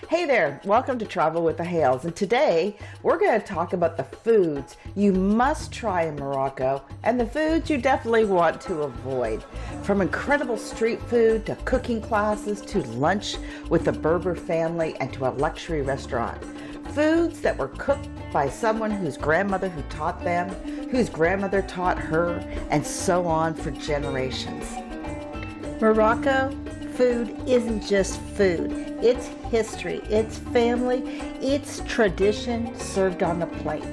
Hey there, welcome to Travel with the Hales, and today we're going to talk about the foods you must try in Morocco and the foods you definitely want to avoid. From incredible street food to cooking classes to lunch with the Berber family and to a luxury restaurant. Foods that were cooked by someone whose grandmother who taught them, whose grandmother taught her, and so on for generations. Morocco food isn't just food. It's history, it's family, it's tradition served on the plate.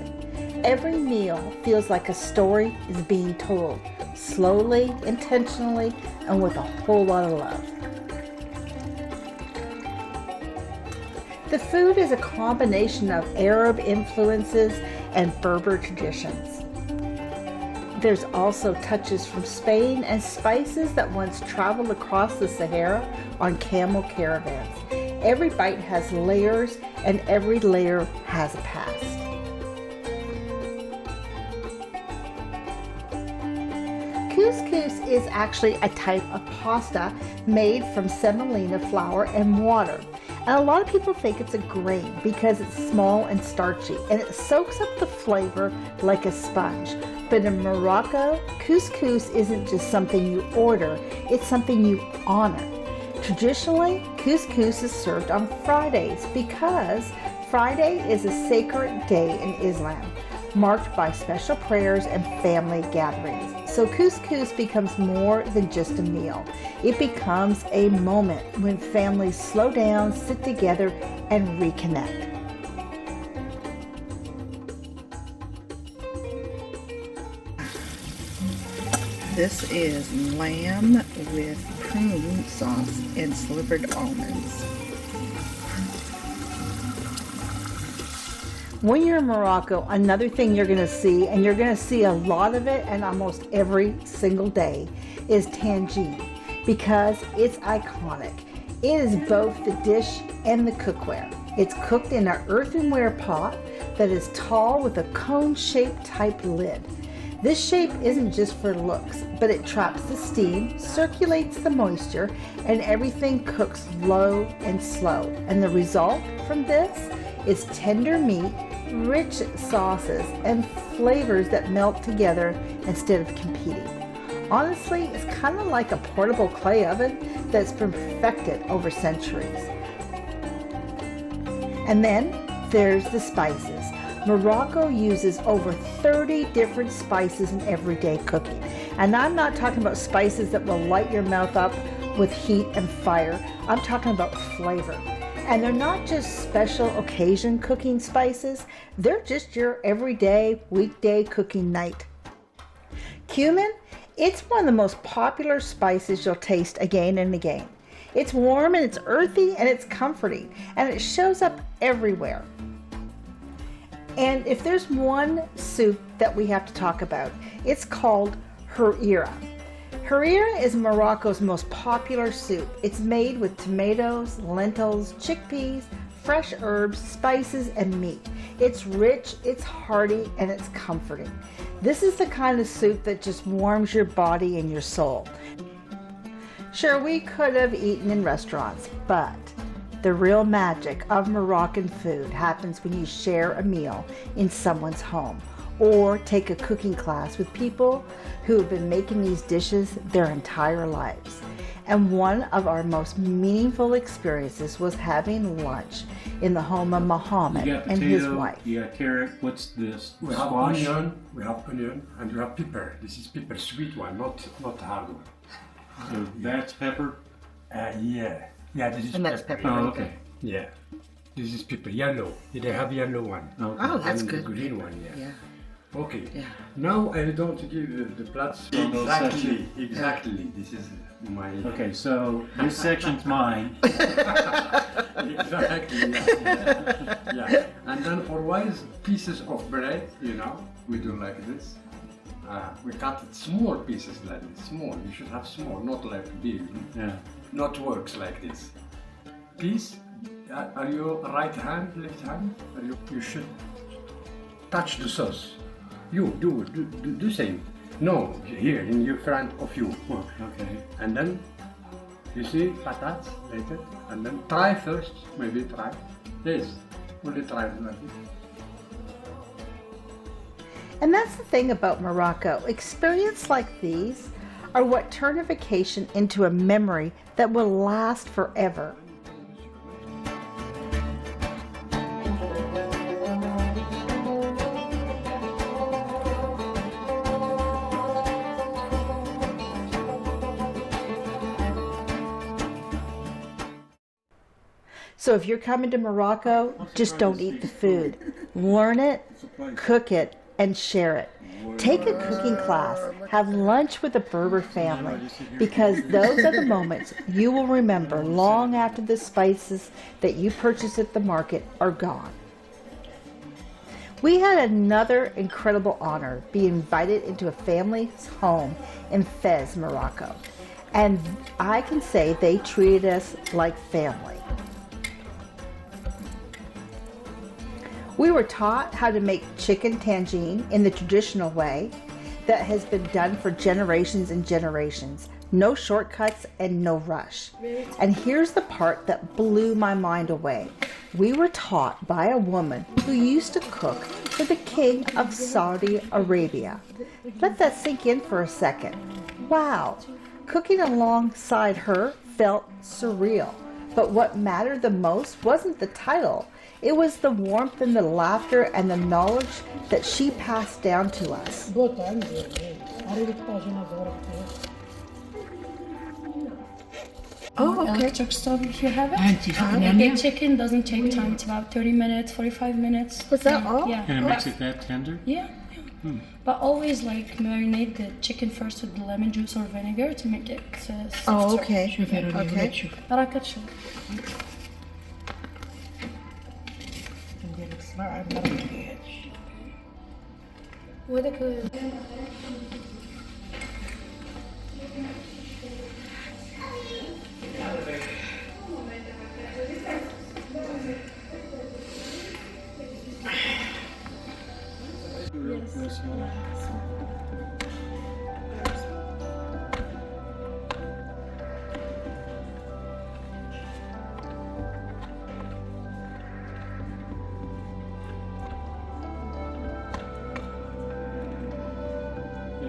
Every meal feels like a story is being told, slowly, intentionally, and with a whole lot of love. The food is a combination of Arab influences and Berber traditions. There's also touches from Spain and spices that once traveled across the Sahara on camel caravans. Every bite has layers, and every layer has a past. Couscous is actually a type of pasta made from semolina flour and water. And a lot of people think it's a grain because it's small and starchy, and it soaks up the flavor like a sponge. But in Morocco, couscous isn't just something you order, it's something you honor. Traditionally, couscous is served on Fridays because Friday is a sacred day in Islam, marked by special prayers and family gatherings. So couscous becomes more than just a meal. It becomes a moment when families slow down, sit together, and reconnect. This is lamb with prune sauce and slivered almonds. When you're in Morocco, another thing you're going to see, and you're going to see a lot of it and almost every single day, is tagine because it's iconic. It is both the dish and the cookware. It's cooked in an earthenware pot that is tall with a cone-shaped type lid. This shape isn't just for looks, but it traps the steam, circulates the moisture, and everything cooks low and slow. And the result from this is tender meat, rich sauces, and flavors that melt together instead of competing. Honestly, it's kind of like a portable clay oven that's been perfected over centuries. And then there's the spices. Morocco uses over 30 different spices in everyday cooking. And I'm not talking about spices that will light your mouth up with heat and fire. I'm talking about flavor. And they're not just special occasion cooking spices, they're just your everyday, weekday cooking night. Cumin, it's one of the most popular spices you'll taste again and again. It's warm and it's earthy and it's comforting, and it shows up everywhere. And if there's one soup that we have to talk about, it's called harira. Harira is Morocco's most popular soup. It's made with tomatoes, lentils, chickpeas, fresh herbs, spices, and meat. It's rich, it's hearty, and it's comforting. This is the kind of soup that just warms your body and your soul. Sure, we could have eaten in restaurants, but the real magic of Moroccan food happens when you share a meal in someone's home or take a cooking class with people who have been making these dishes their entire lives. And one of our most meaningful experiences was having lunch in the home of Mohammed and his wife. You got carrot. What's this? We have onion, and you have pepper. This is pepper, sweet one, not hard one. So that's pepper? Yeah, this is And that's pepper. Oh, okay. Yeah, this is pepper, yellow. They have yellow one. Okay. Oh, that's and good. The green one, Yeah. Okay. Yeah. Now I don't give the plats. Exactly. This is my. Okay, so this section's mine. Exactly. Yeah. And then for wise pieces of bread, we do like this. We cut it small pieces like this. Small. You should have small, not like big. Yeah. Not works like this. Piece. Are you right hand, left hand? You should touch the sauce. You do same. No, here in your front of you. Okay. And then You see, patatas later, and then try first, maybe try. Yes, only try it like this. And that's the thing about Morocco. Experiences like these are what turn a vacation into a memory that will last forever. So if you're coming to Morocco, just don't eat the food. Learn it, cook it, and share it. Take a cooking class, have lunch with a Berber family, because those are the moments you will remember long after the spices that you purchase at the market are gone. We had another incredible honor, be invited into a family's home in Fez, Morocco. And I can say they treated us like family. We were taught how to make chicken tagine in the traditional way that has been done for generations and generations. No shortcuts and no rush. And here's the part that blew my mind away. We were taught by a woman who used to cook for the King of Saudi Arabia. Let that sink in for a second. Wow, cooking alongside her felt surreal. But what mattered the most wasn't the title. It was the warmth and the laughter and the knowledge that she passed down to us. Oh, okay. Electric stove if you have it. The chicken doesn't take time. It's about 30 minutes, 45 minutes. Was that all? Yeah. And it makes it that tender? Yeah. But always like marinate the chicken first with the lemon juice or vinegar to make it softer. Oh, okay. Okay. بركة شوف. وذاك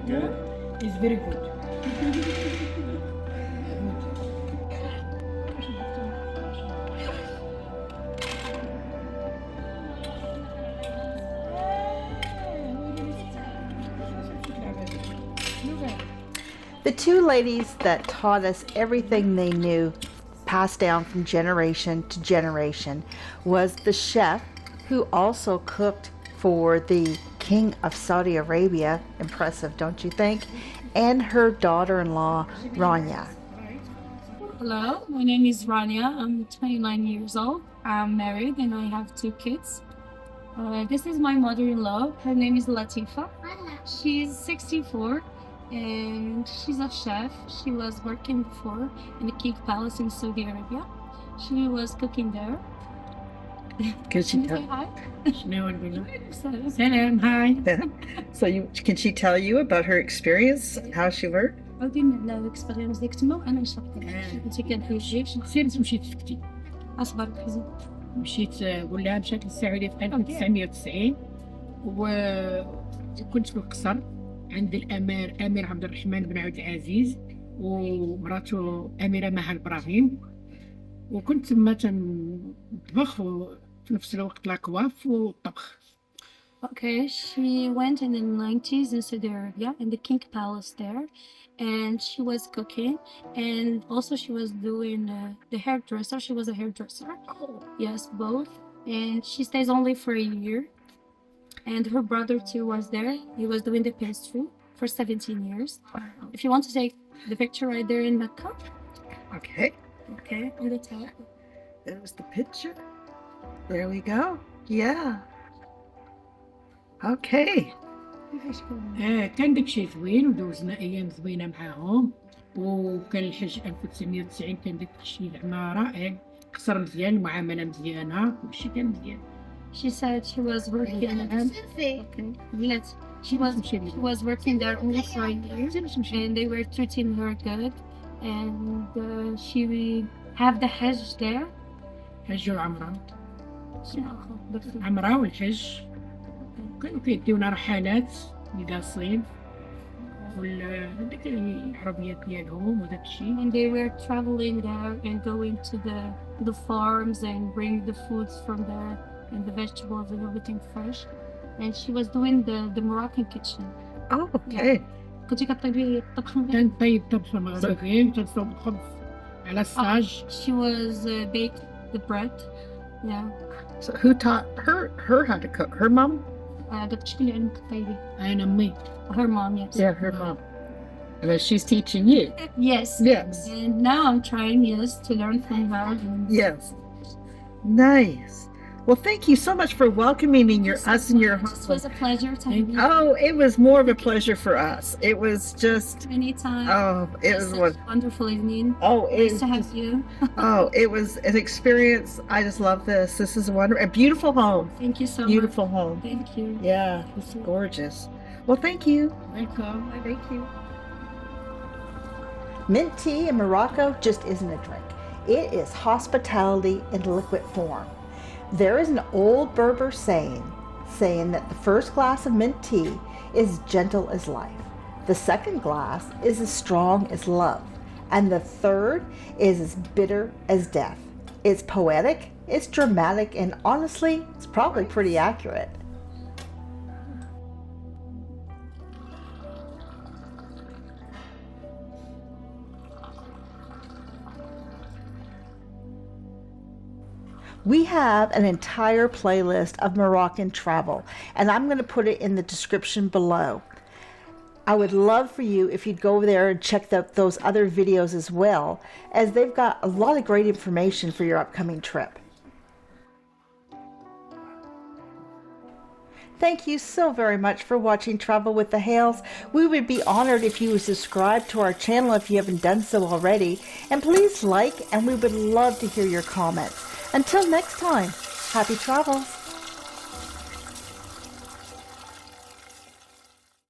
Good? It's very good. The two ladies that taught us everything they knew, passed down from generation to generation, was the chef who also cooked for the King of Saudi Arabia, impressive, don't you think? And her daughter-in-law, Rania. Hello, my name is Rania. I'm 29 years old. I'm married and I have 2 kids. This is my mother-in-law. Her name is Latifa. She's 64 and she's a chef. She was working before in the King Palace in Saudi Arabia. She was cooking there. Can she Say tell? hi. No one will. So, Salam, hi. So can she tell you about her experience, how she worked? غادي نبداو الاكسبيريونس ديك تما وانا نشرح لك. انت كنحوجي سير مشيت سكتي. اصبر حزن. مشيت ولا مشات للسعودية في 1990 وكنت في القصر عند الأمير عبد الرحمن بن عبد العزيز ومراته أميرة مها إبراهيم وكنت تما تنطبخ وفي نفس الوقت لاكواف والطبخ. Okay, she went in the 90s in Saudi Arabia in the King Palace there, and she was cooking, and also she was doing the hairdresser. She was a hairdresser. Oh. Yes, both. And she stays only for a year. And her brother too was there. He was doing the pastry for 17 years. Wow. If you want to take the picture right there in Mecca, Okay, okay, on the top. there's the picture. There we go. Yeah. Okay. كان داكشي زوين ودوزنا ايام زوينه معاهم وكان الحج 1990 كان داكشي زعما رائع قصر مزيان المعامله مزيانه كلشي كان مزيان. She said she was working. Okay. Yes, she was working there only for a year, and they were treating her good. and she have the Hajj there. حج وعمرة. عمرة والحج كانوا كيديونا رحلات لقاصين وديك العربيات ديالهم وداك الشيء. And they were traveling there and going to the farms and bring the foods from there and the vegetables and everything fresh. And she was doing the Moroccan kitchen. Oh, okay. كنتي كطيبي الطبخ المغربي؟ كنطيب طبخ مغربي كنصوب الخبز على الصاج. She was baked the bread. Yeah. So who taught her how to cook? Her mom? قالت شكلي علمك الطيبي. أنا أمي. Her mom, yes. Yeah, her mom. And then she's teaching you. Yes. Yes. And now I'm trying, yes, to learn from her. And Yes. Nice. Well, thank you so much for welcoming us in your It home. was a pleasure to have you. Oh, it was more of a pleasure for us. It was just, Anytime. oh, it was Such what, a wonderful evening. oh, Nice it, to have you. oh, it was an experience. I just love this. This is wonderful. A beautiful home. Thank you so Beautiful much. home. Thank you. Yeah, it's gorgeous. Well, thank you. Welcome. Thank you. Mint tea in Morocco just isn't a drink. It is hospitality in liquid form. There is an old Berber saying that the first glass of mint tea is gentle as life. The second glass is as strong as love. And the third is as bitter as death. It's poetic, it's dramatic, and honestly, it's probably pretty accurate. We have an entire playlist of Moroccan travel, and I'm going to put it in the description below. I would love for you if you'd go over there and check out those other videos as well, as they've got a lot of great information for your upcoming trip. Thank you so very much for watching Travel with the Hales. We would be honored if you would subscribe to our channel if you haven't done so already. And please like, and we would love to hear your comments. Until next time, happy travels.